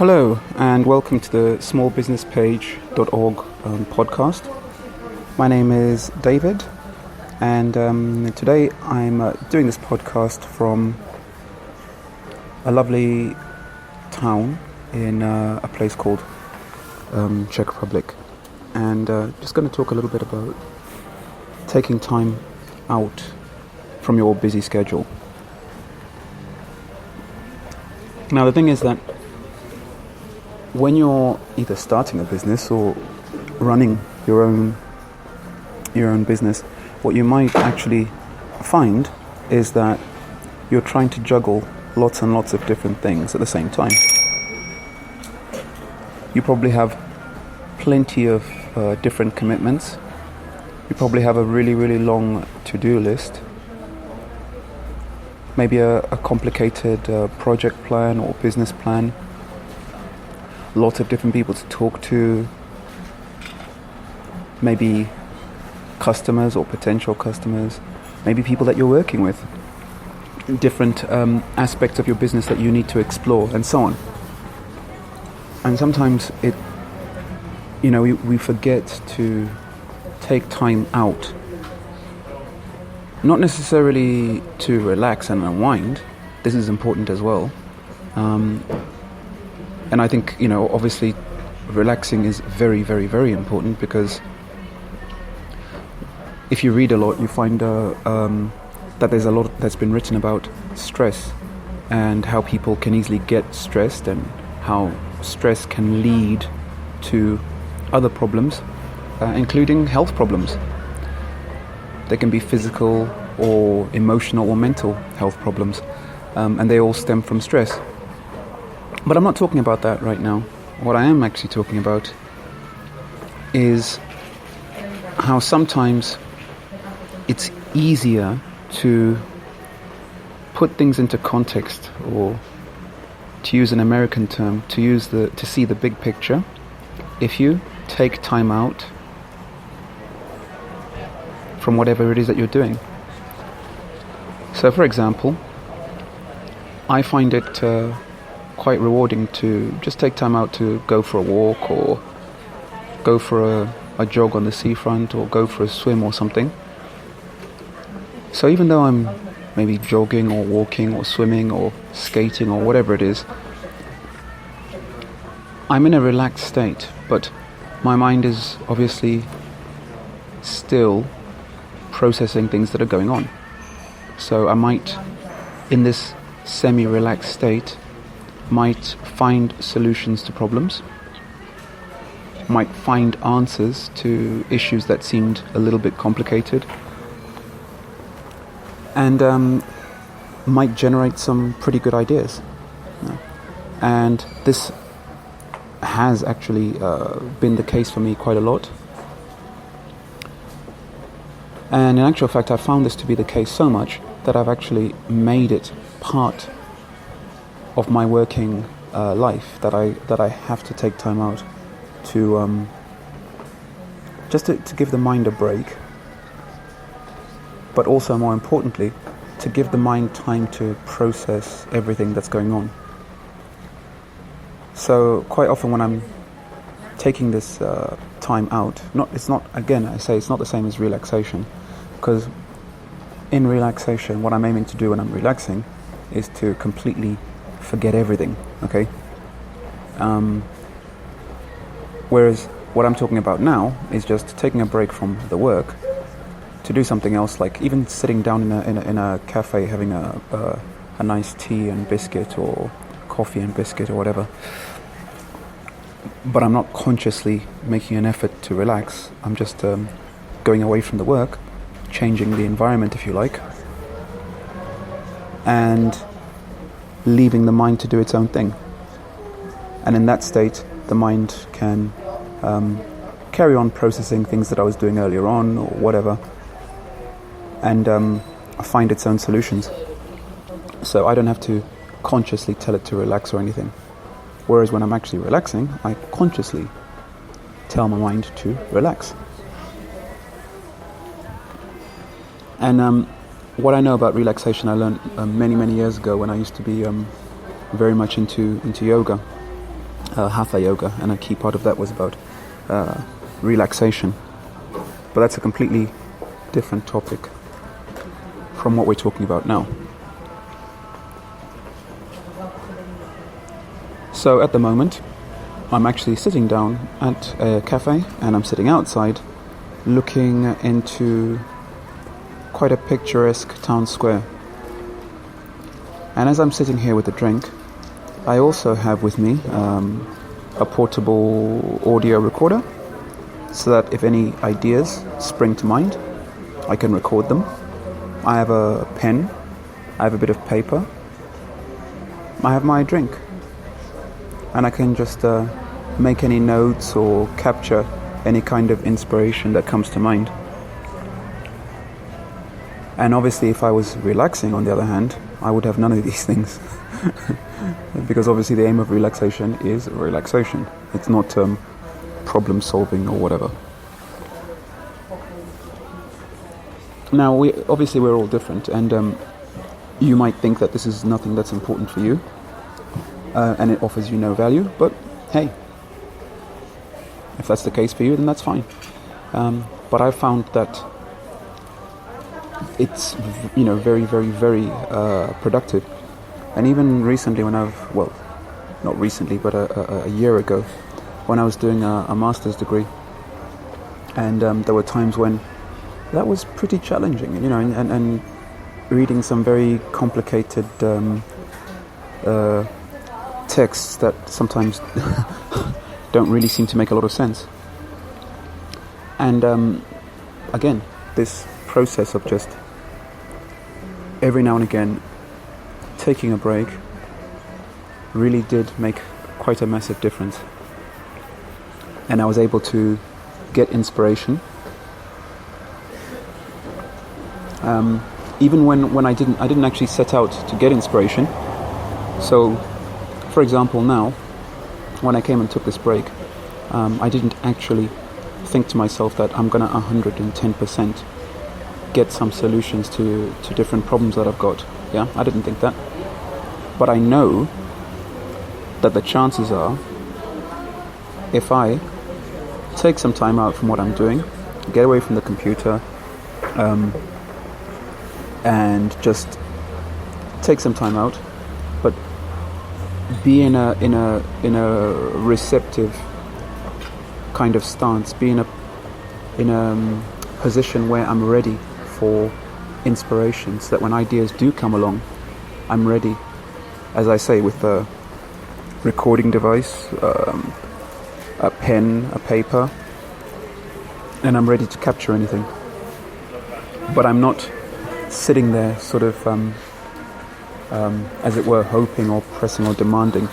Hello and welcome to the smallbusinesspage.org podcast. My name is David and today I'm doing this podcast from a lovely town in a place called Czech Republic, and just going to talk a little bit about taking time out from your busy schedule. Now the thing is that when you're either starting a business or running your own business, what you might actually find is that you're trying to juggle lots and lots of different things at the same time. You probably have plenty of different commitments. You probably have a really, really long to-do list. Maybe a complicated project plan or business plan. Lots of different people to talk to, maybe customers or potential customers, maybe people that you're working with, different aspects of your business that you need to explore, and so on. And sometimes we forget to take time out, not necessarily to relax and unwind. This is important as well. And I think, obviously relaxing is very, very, very important, because if you read a lot, you find that there's a lot that's been written about stress and how people can easily get stressed and how stress can lead to other problems, including health problems. They can be physical or emotional or mental health problems, and they all stem from stress. But I'm not talking about that right now. What I am actually talking about is how sometimes it's easier to put things into context, or to use an American term, to see the big picture, if you take time out from whatever it is that you're doing. So, for example, I find it quite rewarding to just take time out to go for a walk, or go for a jog on the seafront, or go for a swim or something. So even though I'm maybe jogging or walking or swimming or skating or whatever it is, I'm in a relaxed state, but my mind is obviously still processing things that are going on. So I might, in this semi-relaxed state, might find solutions to problems, might find answers to issues that seemed a little bit complicated, and might generate some pretty good ideas. And this has actually been the case for me quite a lot. And in actual fact, I found this to be the case so much that I've actually made it part of my working life, that I have to take time out to just to give the mind a break, but also more importantly to give the mind time to process everything that's going on. So quite often when I'm taking this time out, it's not the same as relaxation, because in relaxation what I'm aiming to do when I'm relaxing is to completely forget everything, okay? Whereas what I'm talking about now is just taking a break from the work to do something else, like even sitting down in a cafe having a nice tea and biscuit, or coffee and biscuit, or whatever. But I'm not consciously making an effort to relax. I'm just going away from the work, changing the environment, if you like, and leaving the mind to do its own thing. And in that state, the mind can carry on processing things that I was doing earlier on, or whatever, and find its own solutions. So I don't have to consciously tell it to relax or anything. Whereas when I'm actually relaxing, I consciously tell my mind to relax. And what I know about relaxation, I learned many years ago when I used to be very much into yoga. hatha yoga, and a key part of that was about relaxation. But that's a completely different topic from what we're talking about now. So at the moment, I'm actually sitting down at a cafe, and I'm sitting outside looking into quite a picturesque town square. And as I'm sitting here with a drink, I also have with me a portable audio recorder, so that if any ideas spring to mind, I can record them. I have a pen, I have a bit of paper, I have my drink, and I can just make any notes or capture any kind of inspiration that comes to mind. And obviously if I was relaxing, on the other hand, I would have none of these things. Because obviously the aim of relaxation is relaxation. It's not problem solving or whatever. Now, we're all different, and you might think that this is nothing that's important for you, and it offers you no value, but hey, if that's the case for you, then that's fine. But I've found that it's, very, very, very productive. And even recently not recently, but a year ago, when I was doing a master's degree, and there were times when that was pretty challenging, and reading some very complicated texts that sometimes don't really seem to make a lot of sense. And again, this process of just every now and again taking a break really did make quite a massive difference. And I was able to get inspiration. Even when I didn't actually set out to get inspiration. So, for example, now, when I came and took this break, I didn't actually think to myself that I'm going to 110% get some solutions to different problems that I've got. Yeah, I didn't think that. But I know that the chances are, if I take some time out from what I'm doing, get away from the computer, and just take some time out, but be in a receptive kind of stance, be in a position where I'm ready for inspiration, so that when ideas do come along, I'm ready, as I say, with a recording device, a pen, a paper, and I'm ready to capture anything. But I'm not sitting there sort of as it were, hoping or pressing or demanding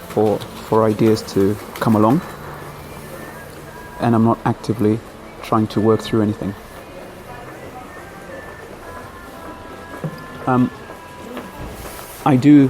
for ideas to come along, and I'm not actively trying to work through anything. I do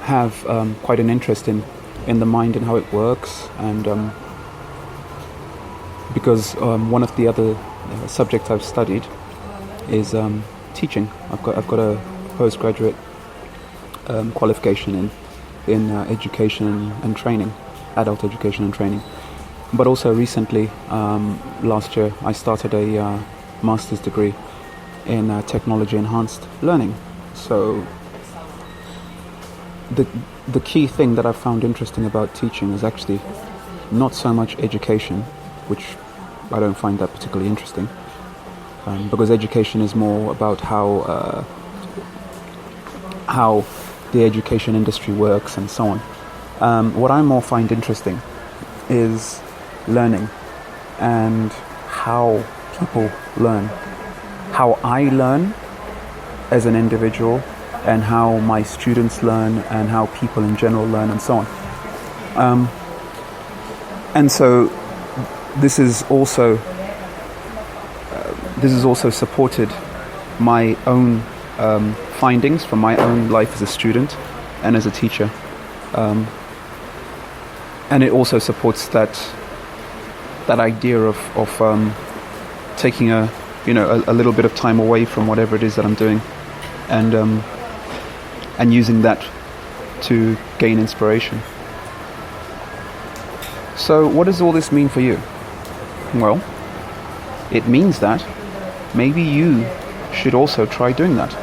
have quite an interest in the mind and how it works, and because one of the other subjects I've studied is teaching. I've got a postgraduate qualification in education and training, adult education and training. But also recently, last year, I started a master's degree in technology enhanced learning. So the key thing that I've found interesting about teaching is actually not so much education, which I don't find that particularly interesting, because education is more about how the education industry works and so on. What I more find interesting is learning and how people learn, how I learn as an individual, and how my students learn, and how people in general learn, and so on. And so this is also supported my own findings from my own life as a student and as a teacher, and it also supports that idea of taking a little bit of time away from whatever it is that I'm doing, and using that to gain inspiration. So what does all this mean for you? Well, it means that maybe you should also try doing that.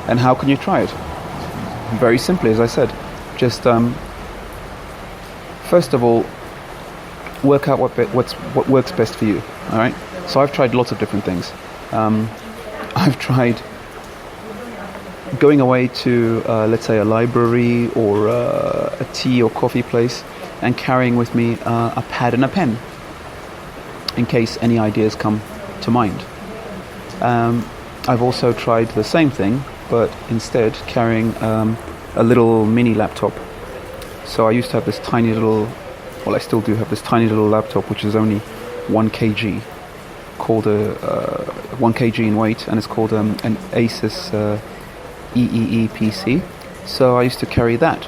And how can you try it? Very simply, as I said, just first of all, work out what works best for you. All right. So I've tried lots of different things. I've tried going away to, let's say, a library or a tea or coffee place and carrying with me a pad and a pen in case any ideas come to mind. I've also tried the same thing, but instead carrying a little mini laptop. So I used to have this tiny little, well, I still do have this tiny little laptop which is only 1 kg, called 1 kg in weight, and it's called an Asus EEE PC. So I used to carry that,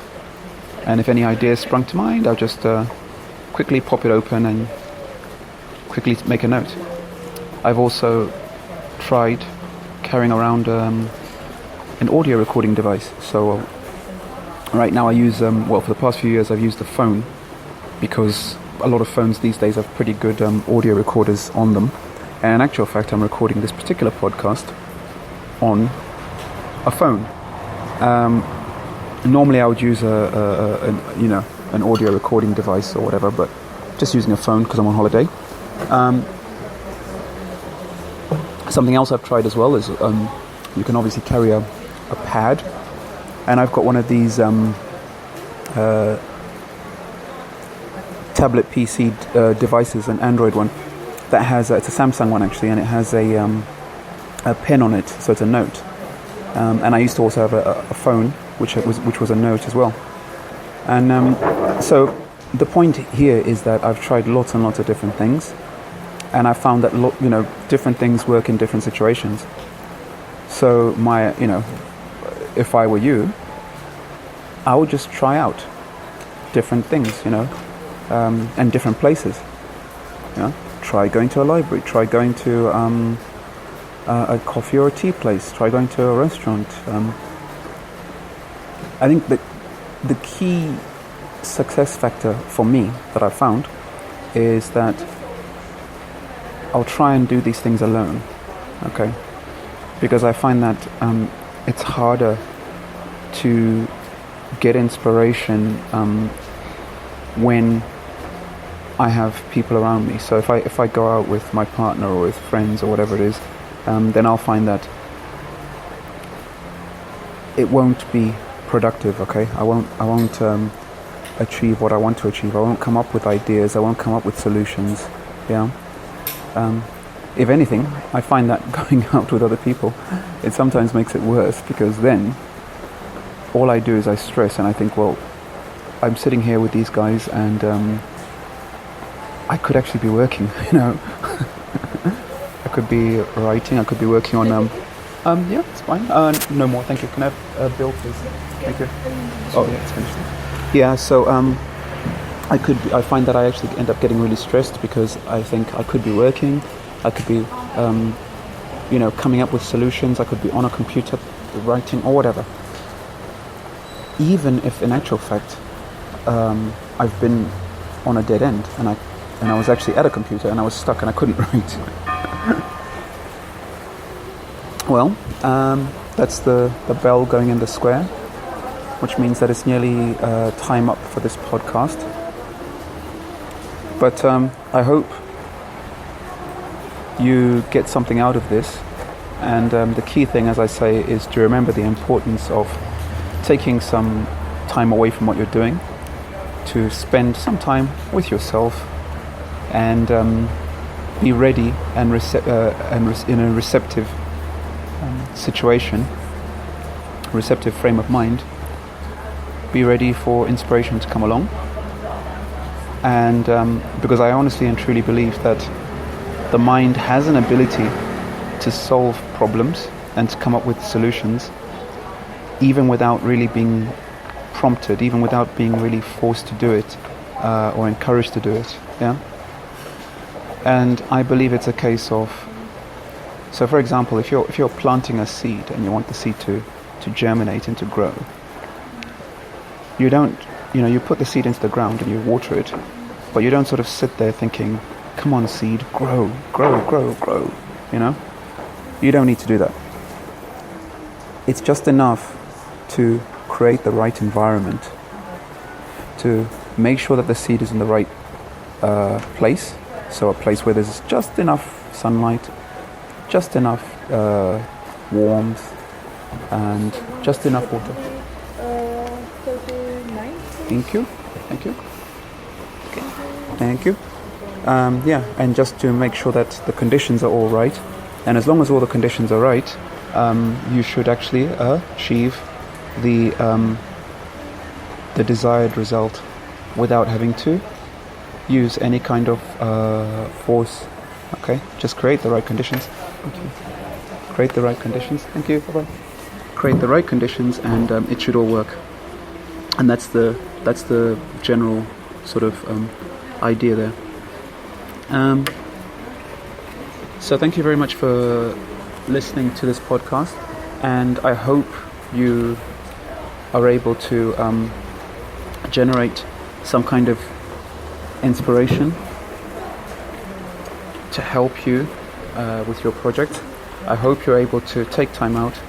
and if any ideas sprung to mind, I'll just quickly pop it open and quickly make a note. I've also tried carrying around an audio recording device. So right now I use, for the past few years I've used a phone, because a lot of phones these days have pretty good audio recorders on them. And in actual fact, I'm recording this particular podcast on a phone. Normally I would use an audio recording device or whatever, but just using a phone because I'm on holiday. Something else I've tried as well is you can obviously carry a pad, and I've got one of these tablet PC devices, an Android one that has it's a Samsung one actually, and it has a pen on it, so it's a note. And I used to also have a phone which was a note as well. And so the point here is that I've tried lots and lots of different things, and I found that different things work in different situations. So if I were you, I would just try out different things, and different places. Try going to a library, try going to a coffee or a tea place, try going to a restaurant. I think that the key success factor for me that I've found is that I'll try and do these things alone, okay? Because I find that it's harder to get inspiration when I have people around me. So if I go out with my partner or with friends or whatever it is, then I'll find that it won't be productive, okay? I won't achieve what I want to achieve. I won't come up with ideas. I won't come up with solutions. If anything, I find that going out with other people, it sometimes makes it worse, because then all I do is I stress and I think, well, I'm sitting here with these guys and I could actually be working, I could be writing, I could be working on yeah, it's fine. No more, thank you. Can I have a bill, please? Thank you. Oh, yeah, it's finished. Yeah, so I find that I actually end up getting really stressed, because I think I could be working, I could be coming up with solutions, I could be on a computer writing or whatever. Even if in actual fact I've been on a dead end and I was actually at a computer and I was stuck and I couldn't write. Well, that's the bell going in the square, which means that it's nearly time up for this podcast. But I hope you get something out of this, and the key thing, as I say, is to remember the importance of taking some time away from what you're doing to spend some time with yourself and be ready and in a receptive situation, receptive frame of mind. Be ready for inspiration to come along, and because I honestly and truly believe that the mind has an ability to solve problems and to come up with solutions, even without really being prompted, even without being really forced to do it or encouraged to do it. Yeah. And I believe it's a case of, so for example, if you're planting a seed and you want the seed to germinate and to grow, you don't you put the seed into the ground and you water it, but you don't sort of sit there thinking, come on seed, grow, grow, grow, grow, You don't need to do that. It's just enough to create the right environment, to make sure that the seed is in the right place, so a place where there's just enough sunlight, just enough warmth, and just enough water. 39. Thank you. Okay. Thank you. And just to make sure that the conditions are all right, and as long as all the conditions are right, you should actually achieve the desired result without having to use any kind of force. Okay, just create the right conditions. Thank you. Create the right conditions. Thank you. Bye bye. Create the right conditions, and it should all work. And that's the general sort of idea there. So thank you very much for listening to this podcast, and I hope you are able to generate some kind of inspiration to help you with your project. I hope you're able to take time out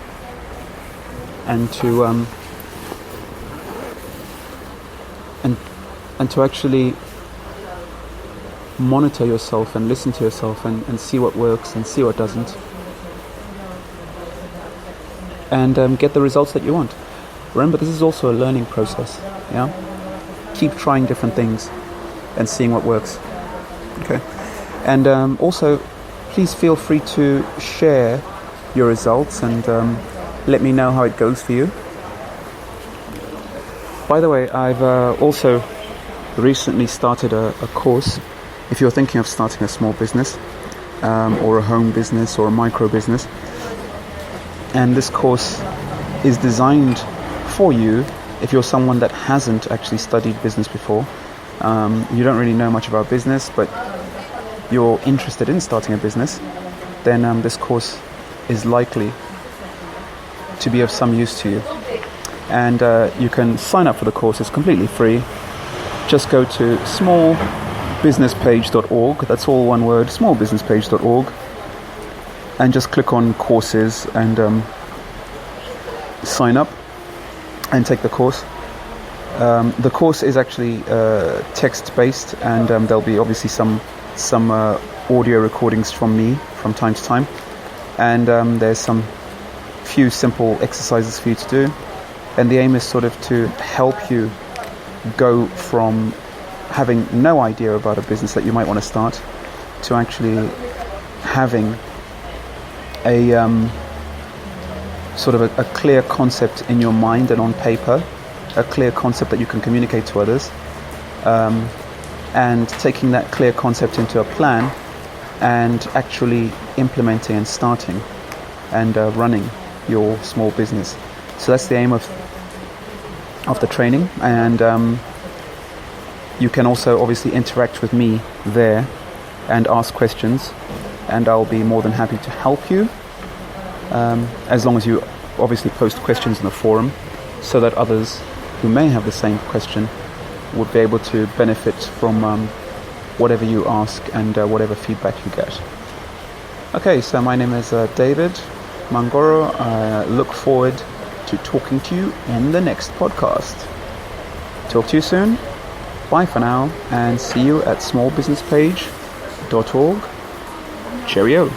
and to and to actually monitor yourself and listen to yourself and see what works and see what doesn't, and get the results that you want. Remember, this is also a learning process. Keep trying different things and seeing what works. Okay. And also, please feel free to share your results and let me know how it goes for you. By the way, I've also recently started a course. If you're thinking of starting a small business, or a home business or a micro business, and this course is designed for you if you're someone that hasn't actually studied business before, you don't really know much about business, but you're interested in starting a business, then this course is likely to be of some use to you. And you can sign up for the course. It's completely free. Just go to smallbusinesspage.org. That's all one word, smallbusinesspage.org, and just click on courses and sign up and take the course. The course is actually text-based, and there'll be obviously some audio recordings from me from time to time, and there's some few simple exercises for you to do, and the aim is sort of to help you go from having no idea about a business that you might want to start to actually having a sort of a clear concept in your mind and on paper, a clear concept that you can communicate to others, and taking that clear concept into a plan and actually implementing and starting and running your small business. So that's the aim of the training, and you can also obviously interact with me there and ask questions, and I'll be more than happy to help you, as long as you obviously post questions in the forum so that others who may have the same question would be able to benefit from whatever you ask and whatever feedback you get. Okay, so my name is David Mangoro. I look forward to talking to you in the next podcast. Talk to you soon. Bye for now, and see you at smallbusinesspage.org. Cheerio.